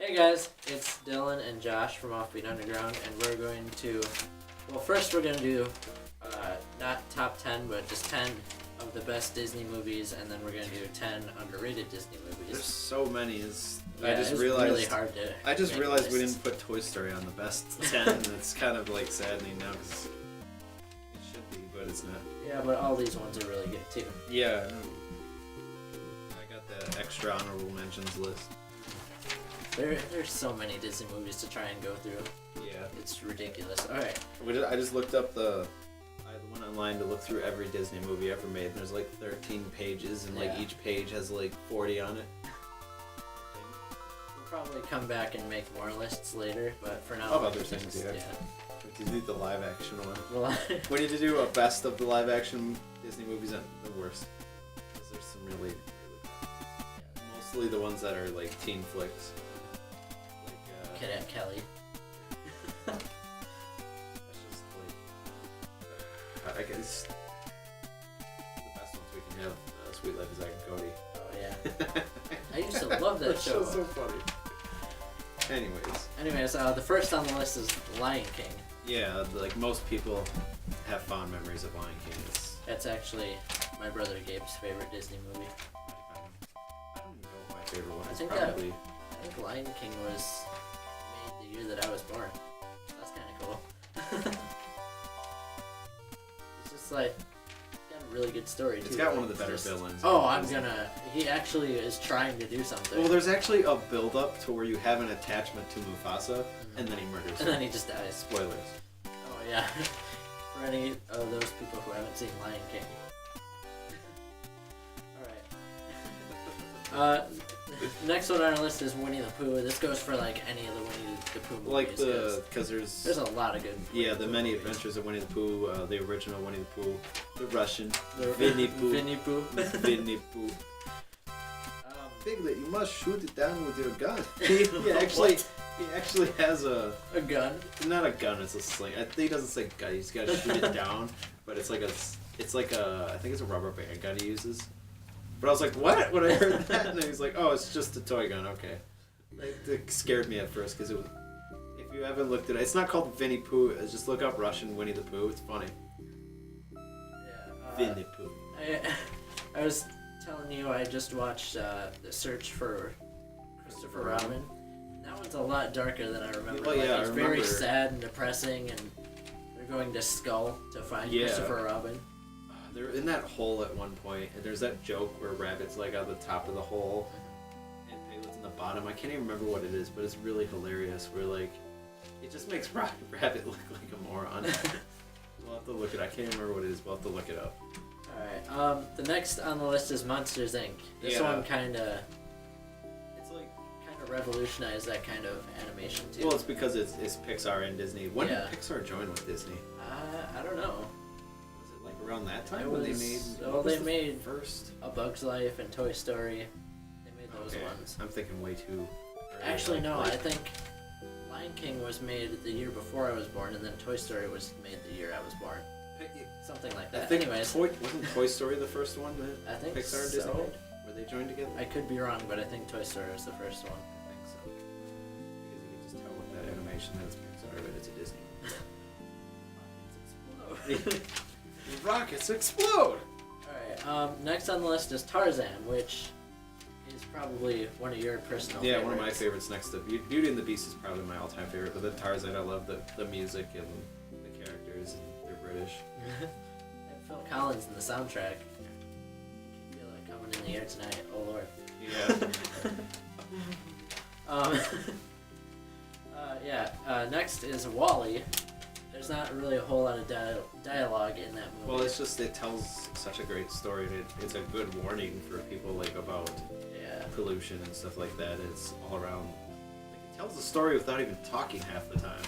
Hey guys, it's Dylan and Josh from Offbeat Underground, and we're going to, first we're going to do, not top 10, but just 10 of the best Disney movies, and then we're going to do 10 underrated Disney movies. There's so many. I just realized really hard to I just realized we didn't put Toy Story on the best 10, and it's kind of like saddening now because it should be, but it's not. Yeah, but all these ones are really good too. Yeah. I got the extra honorable mentions list. There's so many Disney movies to try and go through. Yeah. It's ridiculous. Alright. I just looked up I went online to look through every Disney movie ever made, and there's like 13 pages, and like each page has like 40 on it. We'll probably come back and make more lists later, but for now... Of other things, yeah. We need the live action one. We need to do a best of the live action Disney movies and the worst. Because there's some really mostly the ones that are like teen flicks. Like Cadet Kelly. That's just like I guess the best ones we can have. Sweet Life of Zack and Cody. Oh yeah. I used to love that show. Show's so funny. Anyways, the first on the list is Lion King. Yeah, like most people have fond memories of Lion King. That's actually my brother Gabe's favorite Disney movie. I don't know what my favorite one is. I think Lion King was made the year that I was born. That's kind of cool. It's just like got a really good story too. It's got one of the better villains. He actually is trying to do something. Well, there's actually a build-up to where you have an attachment to Mufasa, and then he murders him. And then he just dies. Spoilers. Oh yeah. For any of those people who haven't seen Lion King. Alright. Next one on our list is Winnie the Pooh. This goes for like any of the Winnie the Pooh movies. Like because there's a lot of good. The Many Adventures of Winnie the Pooh, the original Winnie the Pooh, the Russian, Vinnie Pooh. Vinnie Pooh. Vinnie Pooh. Piglet, you must shoot it down with your gun. He actually has a gun. Not a gun, it's a sling. I think he doesn't say gun. He's got to shoot it down, but it's like a I think it's a rubber band gun he uses. But I was like, what? When I heard that, and he's like, oh, it's just a toy gun. Okay, it scared me at first because if you haven't looked at it, it's not called Vinnie Pooh. Just look up Russian Winnie the Pooh. It's funny. Yeah. Vinnie Pooh. I was telling you I just watched The Search for Christopher Robin. That one's a lot darker than I remember. Well, yeah, it's very sad and depressing, and they're going to Skull to find Christopher Robin. They're in that hole at one point, and there's that joke where Rabbit's like on the top of the hole, and Piglet's in the bottom. I can't even remember what it is, but it's really hilarious. Where like, it just makes Rabbit look like a moron. We'll have to look it. I can't remember what it is. We'll have to look it up. All right. The next on the list is Monsters Inc. This one kind of revolutionized that kind of animation too. Well, it's because it's Pixar and Disney. When did Pixar join with Disney? I don't know. Like around that time when they made first A Bug's Life and Toy Story. They made those ones. I'm thinking way too early. Actually, no. I think Lion King was made the year before I was born, and then Toy Story was made the year I was born. Something like that. Anyways, wasn't Toy Story the first one that I think Pixar and Disney made? Were they joined together? I could be wrong, but I think Toy Story was the first one. I think so. Because you can just tell with that animation that it's Pixar, but it's a Disney. Rockets explode! Alright, next on the list is Tarzan, which is probably one of your personal favorites. Yeah, one of my favorites next to Beauty and the Beast is probably my all-time favorite, but then Tarzan, I love the music and the characters, and they're British. And Phil Collins in the soundtrack. I feel like coming in the air tonight, oh lord. Yeah. Next is WALL-E. There's not really a whole lot of dialogue in that movie. Well, it's just, it tells such a great story, and it's a good warning for people, like, about pollution and stuff like that. It's all around, like, it tells the story without even talking half the time.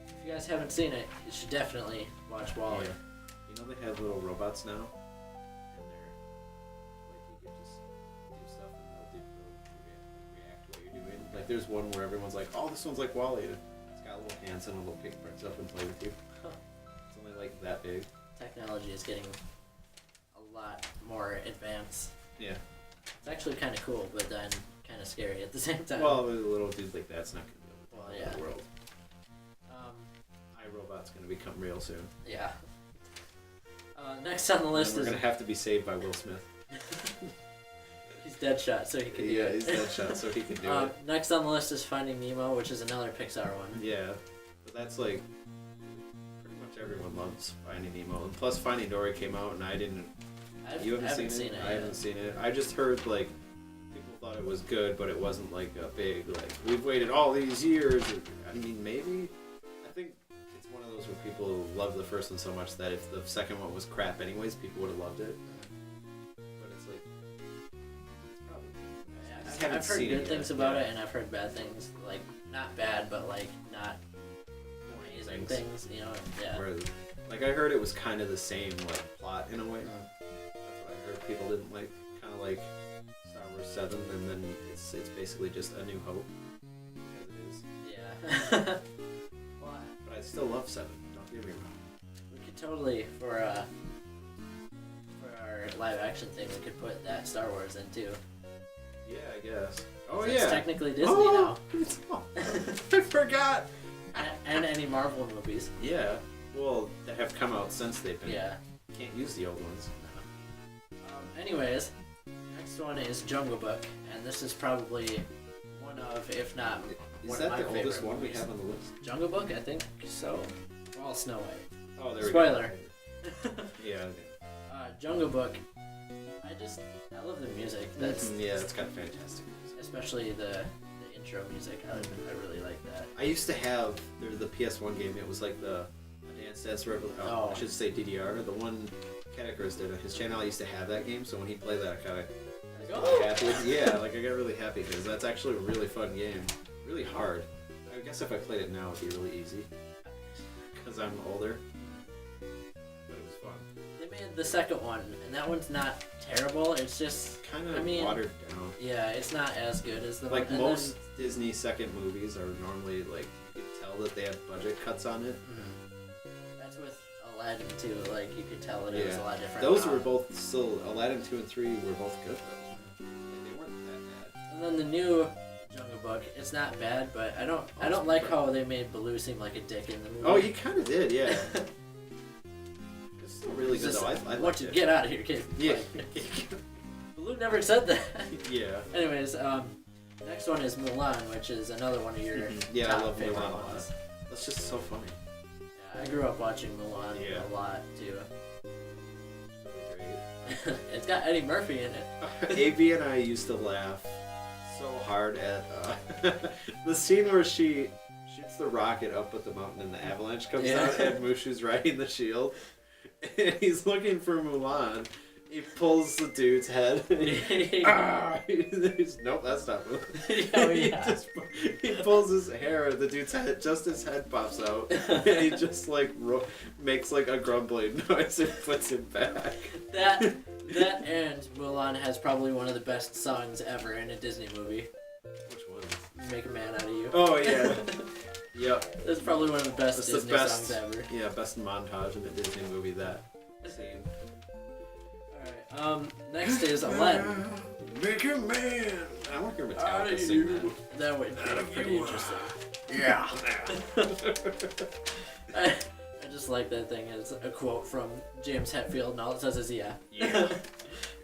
If you guys haven't seen it, you should definitely watch WALL-E. Yeah. You know they have little robots now? And they're, like, you can just do stuff and they'll react to what you're doing. Like, there's one where everyone's like, oh, this one's like WALL-E. It's got little hands and a little pig prints up and play with you. It's only like that big. Technology is getting a lot more advanced. Yeah. It's actually kind of cool, but then kind kind of scary at the same time. Well, a little dude like that's not gonna be Well, able to yeah. the world. Um, iRobot's gonna become real soon. yeah. Next on the list And we're is gonna have to be saved by Will Smith. he's Deadshot, so he can do Yeah, it. he's Deadshot, so he can do it. Next on the list is Finding Nemo, which is another Pixar one. Yeah, but that's like pretty much everyone loves Finding Nemo. And plus, Finding Dory came out, and I didn't. You haven't seen it? I haven't seen it. I just heard like people thought it was good, but it wasn't like a big like we've waited all these years. I mean, maybe. I think it's one of those where people love the first one so much that if the second one was crap, anyways, people would have loved it. But it's like it's probably. I just haven't I've heard seen good it things yet. about Yeah. it, and I've heard bad things. Like not bad, but like not amazing things. You know? Yeah. Where, like I heard it was kind of the same like plot in a way. That's what I heard. People didn't like, kind of like Star Wars 7, and then it's basically just A New Hope. Because it is. Yeah. Well, But I still love 7. Don't get me wrong. we could totally for our live action thing, we could put that Star Wars in too. Yeah, I guess. Oh It's yeah. technically Disney oh, I forgot. now, and any Marvel movies. Yeah. Well, that have come out since they've been. Yeah. Can't use the old ones. Anyways, next one is Jungle Book, and this is probably one of, if not Is one that of my the oldest favorite one we movies. have on the list? Jungle Book, I think so. Well, Snow White. Oh, there we Spoiler. go. Yeah. Jungle Book. I love the music. That's Yeah, it's got fantastic music. especially the intro music. I really like that. I used to have the PS1 game. It was like the Dance Dance Revolution. Oh. I should say DDR. The one Catacris did on his channel. I used to have that game. So when he played that, I kind of got happy. Yeah, like I got really happy because that's actually a really fun game. Really hard. I guess if I played it now, it'd be really easy because I'm older. But it was fun. They made the second one, and that one's not terrible. It's just Kind of I mean, watered down. yeah, it's not as good as the Like one. most Disney second movies are normally like you can tell that they had budget cuts on it. That's with Aladdin too. Like you could tell that it was a lot different. Those were both still Aladdin 2 and 3 were both good though. Like, they weren't that bad. And then the new Jungle Book, it's not bad, but I don't like how they made Baloo seem like a dick in the movie. Oh, he kind of did, yeah. It's still really good Just, though. I want liked you it. get out of here, kid. Yeah. Like, Baloo never said that. Yeah. Anyways, next one is Mulan, which is another one of your Yeah, top I love favorite Mulan a lot. ones. That's just so funny. Yeah, I grew up watching Mulan Yeah. a lot too. Great. It's got Eddie Murphy in it. AB and I used to laugh so hard at the scene where she shoots the rocket up at the mountain and the avalanche comes Yeah. out and Mushu's riding the shield and he's looking for Mulan. He pulls the dude's head. Ah! Nope, that's not Mulan. Oh, yeah. He pulls his hair and the dude's head, just his head pops out. And he just like makes like a grumbling noise and puts it back. That and Mulan has probably one of the best songs ever in a Disney movie. Which one? Make a Man Out of You. Oh yeah. Yep. That's probably one of the best That's Disney the best. songs ever. Yeah, best montage in a Disney movie. That scene. Alright, next is Aladdin. Make a man. I want to hear Out Metallica of sing you. That would be pretty interesting. Yeah. I just like that thing. It's a quote from James Hetfield, and all it says is yeah. Yeah.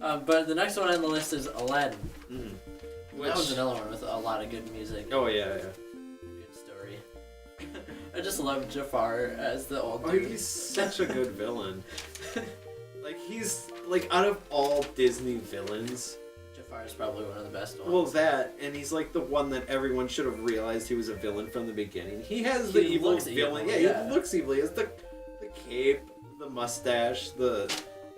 But the next one on the list is Aladdin. Mm. That one's another one with a lot of good music. Oh yeah, yeah. Good story. I just love Jafar as the old Oh, dude. he's such a good villain. Like he's like out of all Disney villains. Jafar is probably one of the best ones. Well, that and he's like the one that everyone should have realized he was a villain from the beginning. He has He the evil looks villain. evil, Yeah, yeah. he looks evil. He has the cape, the mustache, the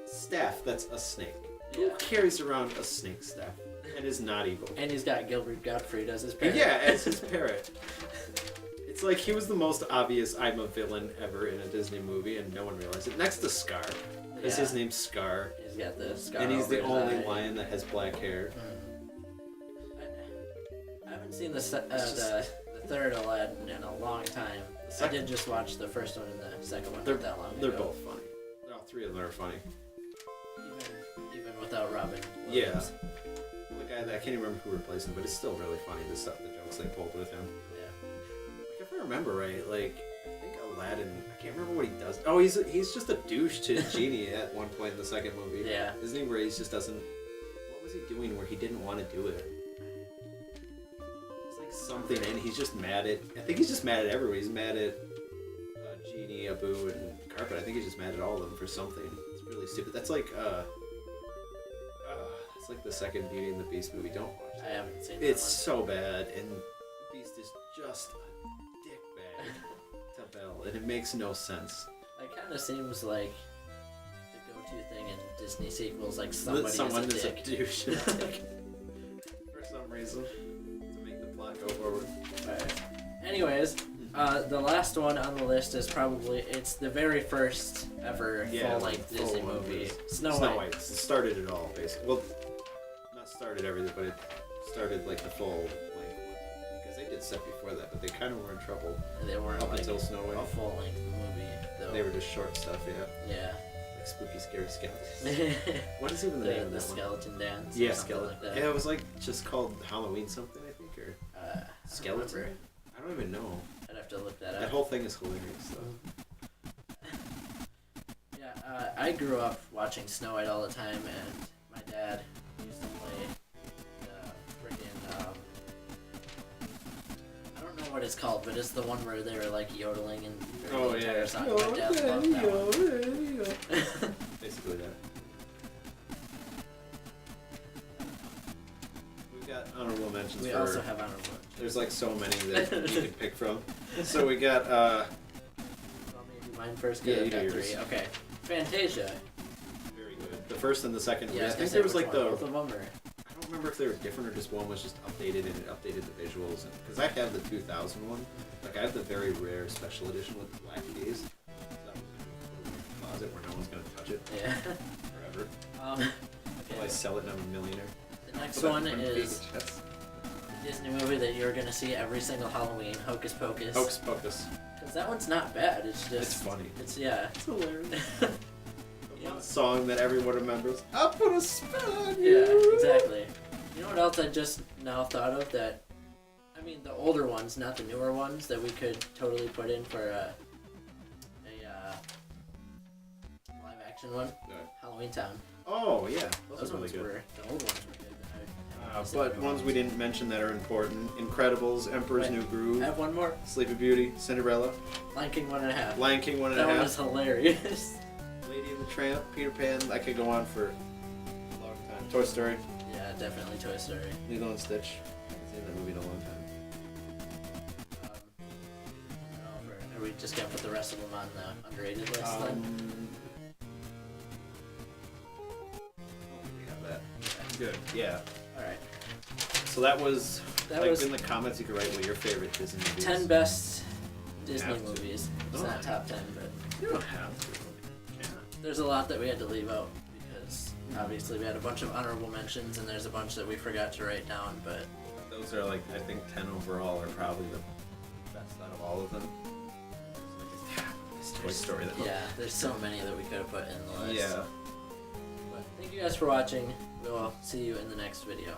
staff that's a snake. Who Yeah. carries around a snake staff and is not evil? And he's got Gilbert Gottfried as his parent. Yeah, as his parrot. It's like he was the most obvious I'm a villain ever in a Disney movie and no one realized it. Next to Scar. Because his name's Scar. He's got the scar And he's over the his only eye. lion that has black hair. I haven't seen the third Aladdin in a long time. I did just watch the first one and the second one not that long They're ago. both funny. All three of them are funny. Even without Robin Yeah. Williams. The guy I can't even remember who replaced him, but it's still really funny the stuff, the jokes they pulled with him. Yeah. Like if I remember right, like I think Aladdin. I can't remember what he does. Oh, he's just a douche to Genie at one point in the second movie. Yeah. Isn't he? Where he just doesn't. What was he doing where he didn't want to do it? It's like something, and he's just mad at. I think he's just mad at everyone. He's mad at Genie, Abu, and Carpet. I think he's just mad at all of them for something. It's really stupid. That's like it's like the second Beauty and the Beast movie. Don't watch I that. haven't seen It's that so bad, and the Beast is just a dickbag to Belle, and it makes no sense. one. It kind of seems like the go-to thing in Disney sequels, like somebody Someone is is a a dick. douche for some reason to make the plot go forward. Alright. Anyways, the last one on the list is probably it's the very first ever full-length full Disney one movie, was Snow White. It started it all, basically. Well, not started everything, but it started like the full length one. Because they did stuff before that, but they kind of were in trouble They weren't up like until Snow a White. full-length movie, though. They were just short stuff, yeah. Yeah. Like spooky, scary skeletons. What is even the name of the that one? skeleton dance. Yeah, or something skeleton. like that. Yeah, it was like just called Halloween something, I think, or I don't skeleton. remember. I don't even know. I'd have to look that That up. whole thing is hilarious, though. Yeah, I grew up watching Snow White all the time, and my dad used to play the freaking I don't know what it's called, but it's the one where they were like yodeling and the entire song. My dad loved that one. Basically that. We've got honorable mentions We for. also have honorable mentions. There's like so many that you can pick from. So we got Want me to do mine first? 'Cause Yeah, I've you do got yours. three. Okay. Fantasia. very good. The first and the second. Yeah, I think there was like the. both of them, or I don't remember if they were different or just one was just updated and it updated the visuals. Because I have the 2000 one. Like I have the very rare special edition with the black keys. So that was in the closet where no one's gonna touch it yeah. forever. Until I Okay. sell it and I'm a millionaire. The next Put that one in my is big chest. a Disney movie that you're gonna see every single Halloween, Hocus Pocus. Hocus Pocus. Because that one's not bad. It's just. It's funny. It's yeah. It's hilarious. You know- One song that everyone remembers. I put a spell on you. Yeah, exactly. You know what else I just now thought of that? I mean, the older ones, not the newer ones, that we could totally put in for a live action one. Yeah. Halloween Town. Oh yeah, those Those are really ones good. were the old ones were good. I haven't seen But the ones we didn't mention that are important: Incredibles, Emperor's Wait, New Groove, I have one more. Sleeping Beauty, Cinderella, Lion King 1.5. Lion King 1.5, That one is hilarious. Lady and the Tramp, Peter Pan. I could go on for a long time. Toy Story, Yeah, definitely Toy Story. Lilo and Stitch. I haven't seen that movie in a long time. Are we just gonna put the rest of them on the underrated list then? We have that. Good. Yeah. Alright. So that was. That like was in the comments, you can write what your favorite Disney movies. 10 best Disney Have to. movies. It's Oh. not top 10, but You don't have to. Yeah. there's a lot that we had to leave out because obviously we had a bunch of honorable mentions and there's a bunch that we forgot to write down, but Those are like I think 10 overall are probably the best out of all of them. It's Toy Story. That yeah, there's so many that we could have put in the list. Yeah. But thank you guys for watching. We'll see you in the next video.